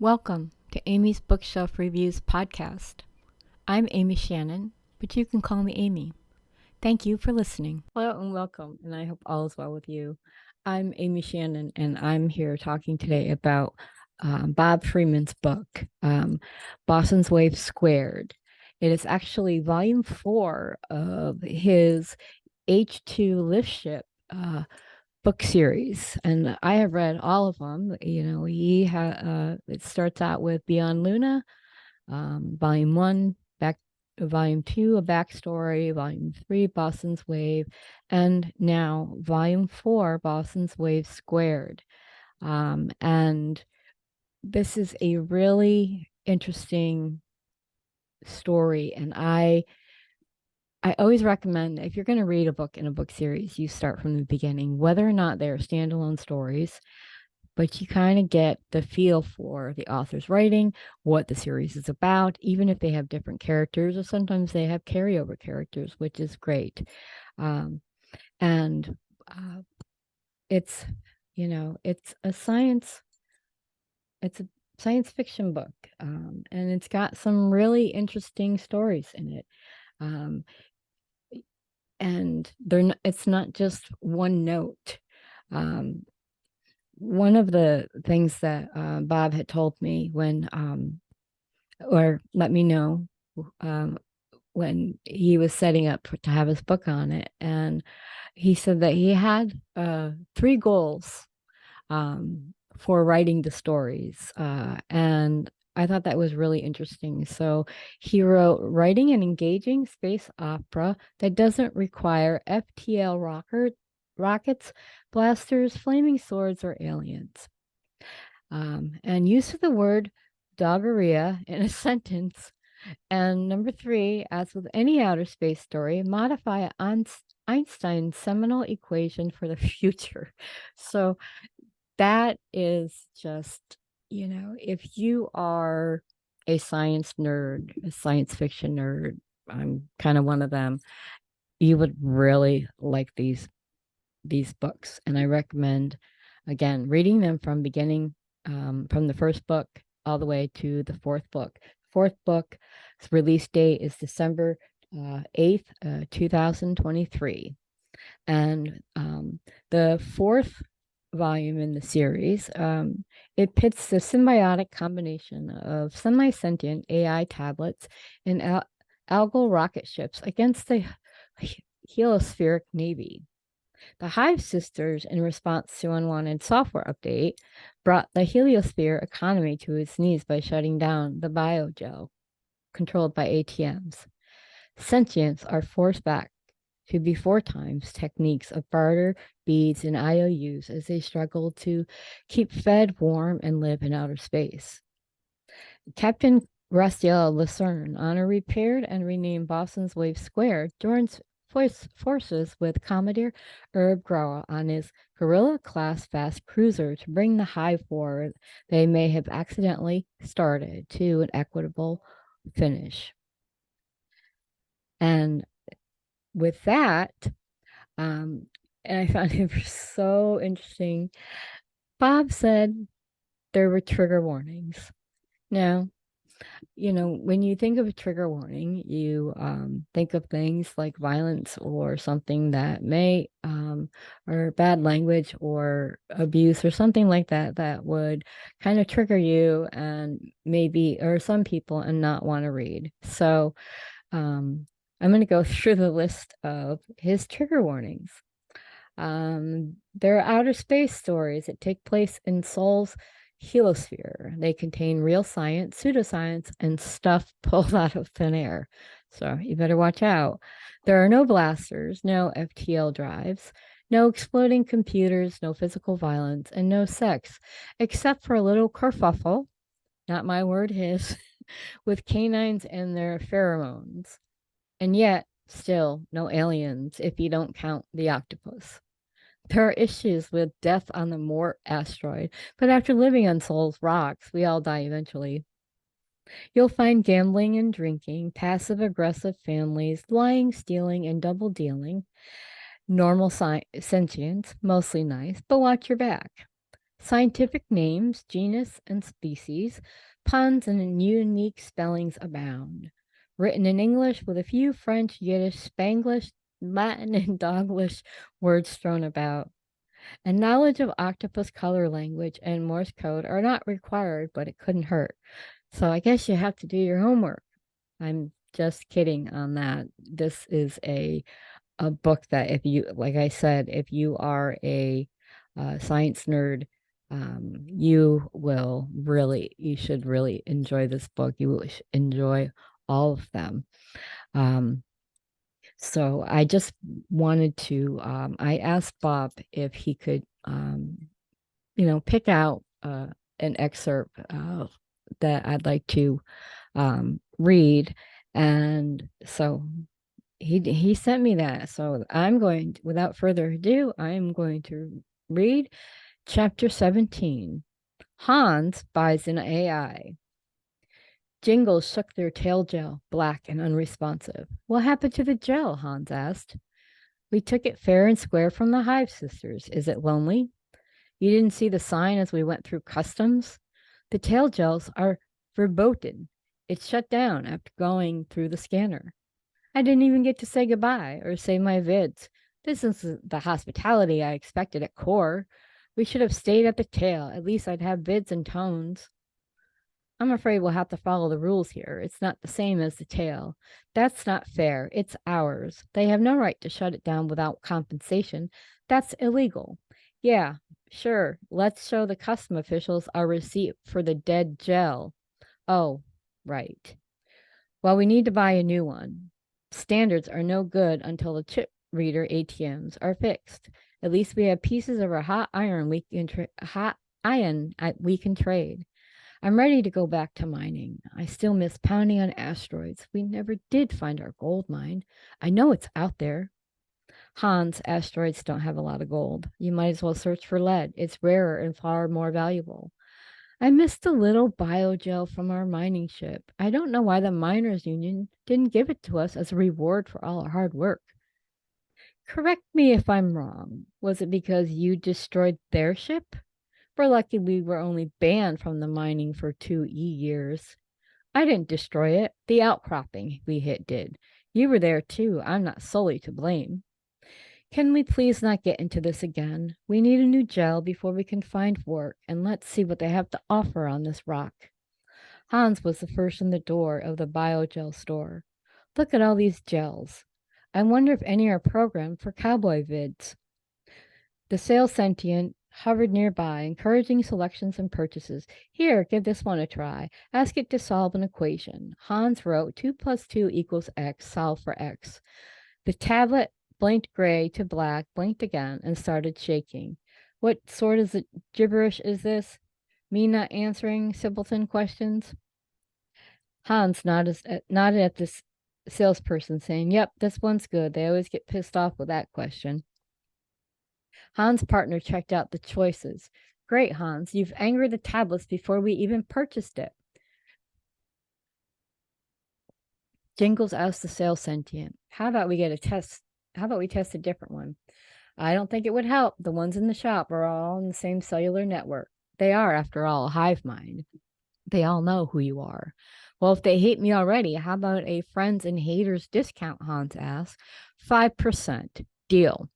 Welcome to Amy's Bookshelf Reviews podcast. I'm Amy Shannon, but you can call me Amy. Thank you for listening. Hello and welcome, and I hope all is well with you. I'm Amy Shannon, and I'm here talking today about Bob Freeman's book, BosonsWave-Squared. It is actually volume 4 of his H2Liftships book series, and I have read all of them. He had it starts out with Beyond Luna, volume 1, back volume 2, a backstory, volume 3, Boston's Wave, and now volume 4, Boston's Wave Squared. And this is a really interesting story, and I always recommend, if you're going to read a book in a book series, you start from the beginning, whether or not they're standalone stories, but you kind of get the feel for the author's writing, what the series is about, even if they have different characters, or sometimes they have carryover characters, which is great. And it's a science fiction book, and it's got some really interesting stories in it. And it's not just one note. One of the things that Bob had told me or let me know when he was setting up to have his book on it, and he said that he had 3 goals for writing the stories, and I thought that was really interesting. So he wrote, writing an engaging space opera that doesn't require FTL rockets, blasters, flaming swords, or aliens. And use of the word doggeria in a sentence. And number 3, as with any outer space story, modify Einstein's seminal equation for the future. So that is just, if you are a science nerd, a science fiction nerd, I'm kind of one of them, you would really like these books. And I recommend, again, reading them from beginning, from the first book all the way to the 4th book. 4th book's release date is December 8th, 2023. And the 4th volume in the series, it pits the symbiotic combination of semi-sentient AI tablets and algal rocket ships against the heliospheric navy. The Hive sisters, in response to unwanted software update, brought the heliosphere economy to its knees by shutting down the biogel controlled by ATMs. Sentients are forced back to before times techniques of barter, beads, and IOUs as they struggle to keep fed, warm, and live in outer space. Captain Rastiel Lucerne, on a repaired and renamed Boston's Wave Square, joins forces with Commodore Herb Grower on his Gorilla-class fast cruiser to bring the Hive war they may have accidentally started to an equitable finish. And with that, and I found it so interesting, Bob said there were trigger warnings. Now, when you think of a trigger warning, you think of things like violence or something that may, or bad language or abuse or something like that would kind of trigger you and maybe, or some people, and not want to read. So I'm going to go through the list of his trigger warnings. There are outer space stories that take place in Sol's helisphere. They contain real science, pseudoscience, and stuff pulled out of thin air. So you better watch out. There are no blasters, no FTL drives, no exploding computers, no physical violence, and no sex, except for a little kerfuffle, not my word, his, with canines and their pheromones. And yet, still, no aliens if you don't count the octopus. There are issues with death on the Mort asteroid, but after living on Sol's rocks, we all die eventually. You'll find gambling and drinking, passive-aggressive families, lying, stealing, and double-dealing, normal sentience, mostly nice, but watch your back. Scientific names, genus, and species, puns and unique spellings abound. Written in English with a few French, Yiddish, Spanglish, Latin, and Doglish words thrown about. And knowledge of octopus color language and Morse code are not required, but it couldn't hurt. So I guess you have to do your homework. I'm just kidding on that. This is a book that, if you, like I said, if you are a science nerd, you should really enjoy this book. You will enjoy all of them. Um, so I just wanted to, I asked Bob if he could, pick out an excerpt that I'd like to read. And so he sent me that. So without further ado, I'm going to read chapter 17. Hans buys an AI. Jingles shook their tail gel, black and unresponsive. What happened to the gel? Hans asked. We took it fair and square from the Hive Sisters. Is it lonely? You didn't see the sign as we went through customs? The tail gels are verboten. It's shut down after going through the scanner. I didn't even get to say goodbye or say my vids. This isn't the hospitality I expected at core. We should have stayed at the tail. At least I'd have vids and tones. I'm afraid we'll have to follow the rules here. It's not the same as the tail. That's not fair. It's ours. They have no right to shut it down without compensation. That's illegal. Yeah, sure. Let's show the custom officials our receipt for the dead gel. Oh, right. Well, we need to buy a new one. Standards are no good until the chip reader ATMs are fixed. At least we have pieces of our hot iron we can trade. I'm ready to go back to mining. I still miss pounding on asteroids. We never did find our gold mine. I know it's out there. Hans, asteroids don't have a lot of gold. You might as well search for lead. It's rarer and far more valuable. I missed a little biogel from our mining ship. I don't know why the miners' union didn't give it to us as a reward for all our hard work. Correct me if I'm wrong. Was it because you destroyed their ship? We're lucky we were only banned from the mining for 2 years. I didn't destroy it. The outcropping we hit did. You were there too. I'm not solely to blame. Can we please not get into this again? We need a new gel before we can find work, and let's see what they have to offer on this rock. Hans was the first in the door of the biogel store. Look at all these gels. I wonder if any are programmed for cowboy vids. The sales sentient hovered nearby, encouraging selections and purchases. Here, give this one a try. Ask it to solve an equation. Hans wrote 2 plus 2 equals x, solve for x. The tablet blinked gray to black, blinked again, and started shaking. What sort of gibberish is this? Me not answering simpleton questions? Hans nodded at this salesperson, saying, Yep, this one's good. They always get pissed off with that question. Hans' partner checked out the choices. Great, Hans, you've angered the tablets before we even purchased it. Jingles asked the sales sentient, How about we test a different one? I don't think it would help. The ones in the shop are all in the same cellular network. They are, after all, a hive mind. They all know who you are. Well, if they hate me already, how about a friends and haters discount? Hans asked. 5%. Deal.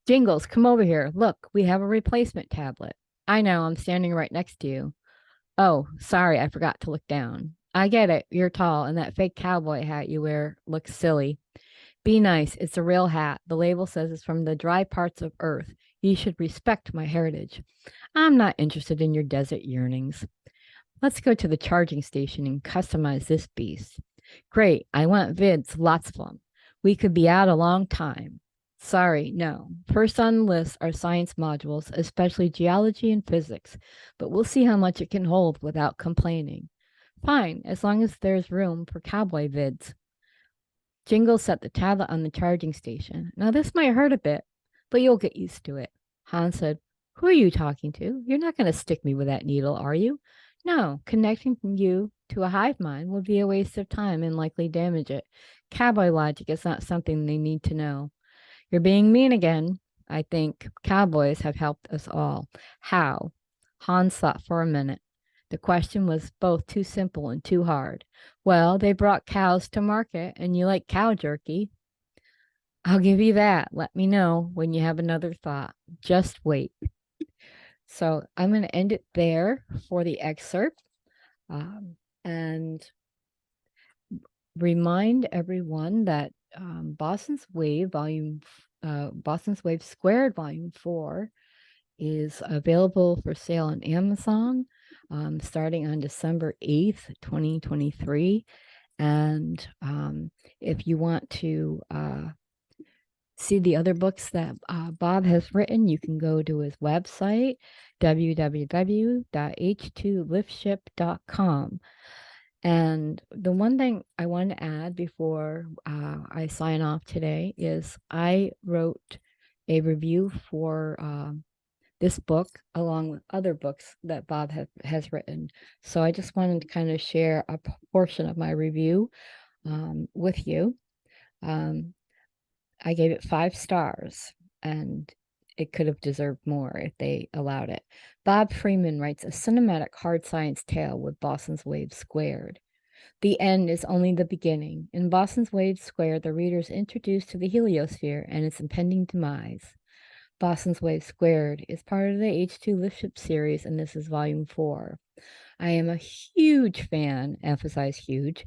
Jingles, come over here. Look, we have a replacement tablet. I know, I'm standing right next to you. Oh, sorry, I forgot to look down. I get it. You're tall, and that fake cowboy hat you wear looks silly. Be nice. It's a real hat. The label says it's from the dry parts of Earth. You should respect my heritage. I'm not interested in your desert yearnings. Let's go to the charging station and customize this beast. Great. I want vids, lots of them. We could be out a long time. Sorry, no. First on the list are science modules, especially geology and physics, but we'll see how much it can hold without complaining. Fine, as long as there's room for cowboy vids. Jingle set the tablet on the charging station. Now, this might hurt a bit, but you'll get used to it. Hans said, Who are you talking to? You're not going to stick me with that needle, are you? No, connecting you to a hive mind would be a waste of time and likely damage it. Cowboy logic is not something they need to know. You're being mean again. I think cowboys have helped us all. How? Hans thought for a minute. The question was both too simple and too hard. Well, they brought cows to market, and you like cow jerky. I'll give you that. Let me know when you have another thought. Just wait. So I'm going to end it there for the excerpt, and remind everyone that Boson's Wave-Squared Volume 4 is available for sale on Amazon starting on December 8th, 2023. And if you want to see the other books that Bob has written, you can go to his website, www.h2Liftships.com. And the one thing I want to add before I sign off today is I wrote a review for this book along with other books that Bob has written. So I just wanted to kind of share a portion of my review with you. I gave it 5 stars, and it could have deserved more if they allowed it. Bob Freeman writes a cinematic hard science tale with Boson's Wave-Squared. The end is only the beginning. In Boson's Wave-Squared, the reader is introduced to the heliosphere and its impending demise. Boson's Wave-Squared is part of the H2Liftships series, and this is volume 4. I am a huge fan, emphasize huge,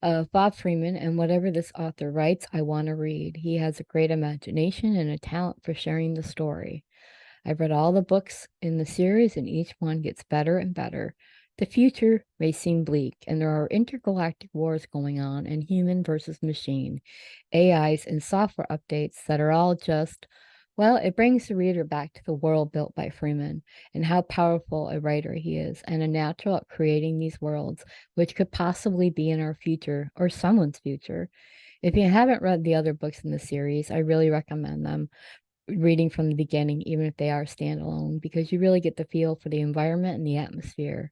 of Bob Freeman, and whatever this author writes, I want to read. He has a great imagination and a talent for sharing the story. I've read all the books in the series, and each one gets better and better. The future may seem bleak, and there are intergalactic wars going on, and human versus machine, AIs, and software updates that are all just, well, it brings the reader back to the world built by Freeman and how powerful a writer he is, and a natural at creating these worlds, which could possibly be in our future or someone's future. If you haven't read the other books in the series, I really recommend them, reading from the beginning, even if they are standalone, because you really get the feel for the environment and the atmosphere.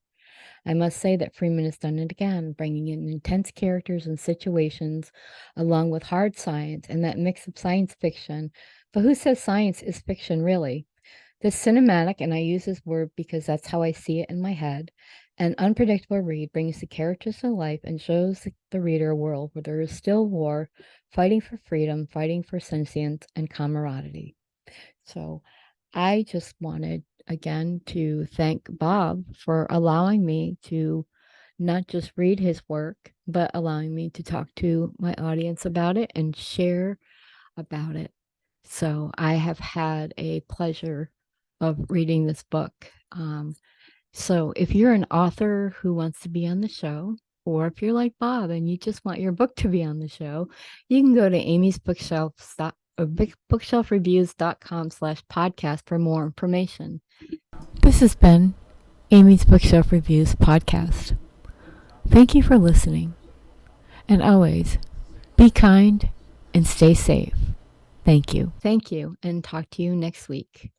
I must say that Freeman has done it again, bringing in intense characters and situations along with hard science and that mix of science fiction. But who says science is fiction, really? This cinematic, and I use this word because that's how I see it in my head, an unpredictable read brings the characters to life and shows the reader a world where there is still war, fighting for freedom, fighting for sentience, and camaraderie. So I just wanted, again, to thank Bob for allowing me to not just read his work, but allowing me to talk to my audience about it and share about it. So I have had a pleasure of reading this book. So if you're an author who wants to be on the show, or if you're like Bob and you just want your book to be on the show, you can go to bookshelfreviews.com/podcast for more information. This has been Amy's Bookshelf Reviews podcast. Thank you for listening. And always, be kind and stay safe. Thank you. Thank you, and talk to you next week.